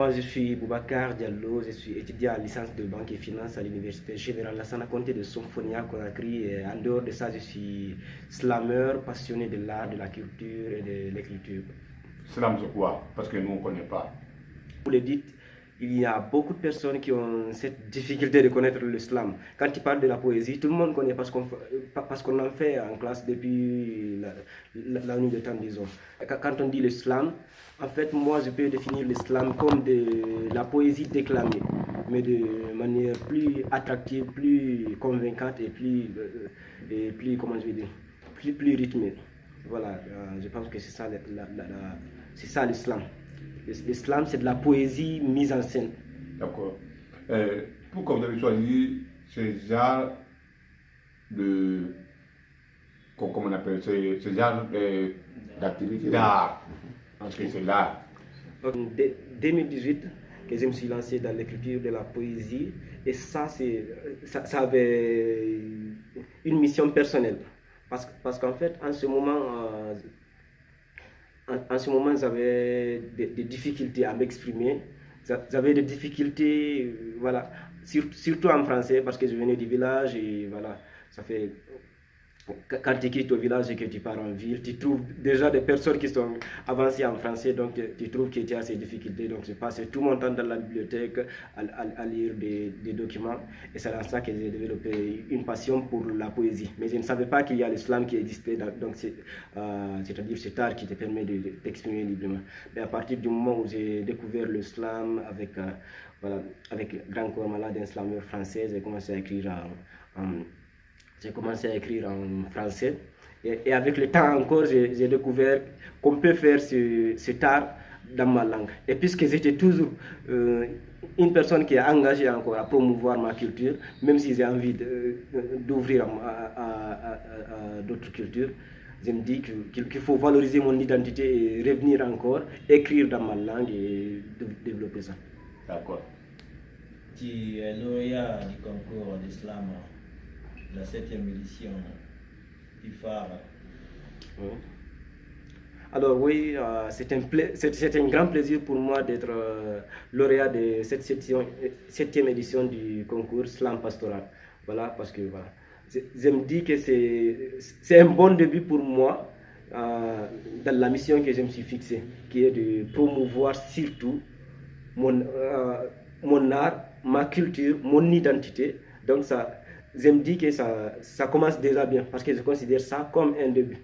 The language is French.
Moi, je suis Boubacar Diallo, je suis étudiant en licence de banque et finance à l'université Générale Lassana Conté de Somphonia Conakry. Et en dehors de ça, je suis slameur, passionné de l'art, de la culture et de l'écriture. Slam, c'est quoi? Parce que nous, on ne connaît pas. Vous le dites, il y a beaucoup de personnes qui ont cette difficulté de connaître le slam. Quand tu parles de la poésie, tout le monde connaît parce qu'on en fait en classe depuis la nuit de temps, disons. Quand on dit le slam, en fait, moi, je peux définir le slam comme de la poésie déclamée, mais de manière plus attractive, plus convaincante et plus comment je vais dire, plus rythmée. Voilà, je pense que c'est ça, c'est ça l'islam. L'islam, c'est de la poésie mise en scène. D'accord. Pourquoi vous avez choisi ce genre de. Comment on appelle ce genre d'activité d'art? Parce que c'est l'art. En 2018, que je me suis lancé dans l'écriture de la poésie, et ça avait une mission personnelle. Parce qu'en fait, en ce moment, j'avais des difficultés à m'exprimer. J'avais des difficultés, voilà, surtout en français, parce que je venais du village et voilà, ça fait. Quand tu quittes au village et que tu pars en ville, tu trouves déjà des personnes qui sont avancées en français, donc tu trouves que tu as ces difficultés. Donc je passais tout mon temps dans la bibliothèque à lire des documents, et c'est dans ça que j'ai développé une passion pour la poésie. Mais je ne savais pas qu'il y a l'islam qui existait, donc c'est-à-dire cet art qui te permet de t'exprimer librement. Mais à partir du moment où j'ai découvert l'islam avec Grand Corps Malade, un slameur français, j'ai commencé à écrire j'ai commencé à écrire en français. Et avec le temps encore, j'ai découvert qu'on peut faire cet art dans ma langue. Et puisque j'étais toujours une personne qui est engagée encore à promouvoir ma culture, même si j'ai envie d'ouvrir à d'autres cultures, je me dis qu'il faut valoriser mon identité et revenir encore, écrire dans ma langue et développer ça. D'accord. Tu es lauréat du concours d'islam, la 7e édition du phare. Oui. Alors oui, c'est un grand plaisir pour moi d'être lauréat de cette 7e édition du concours Slam Pastoral. Voilà, parce que voilà, je me dis que c'est un bon début pour moi dans la mission que je me suis fixée, qui est de promouvoir surtout mon art, ma culture, mon identité. Donc ça, je me dis que ça commence déjà bien, parce que je considère ça comme un début.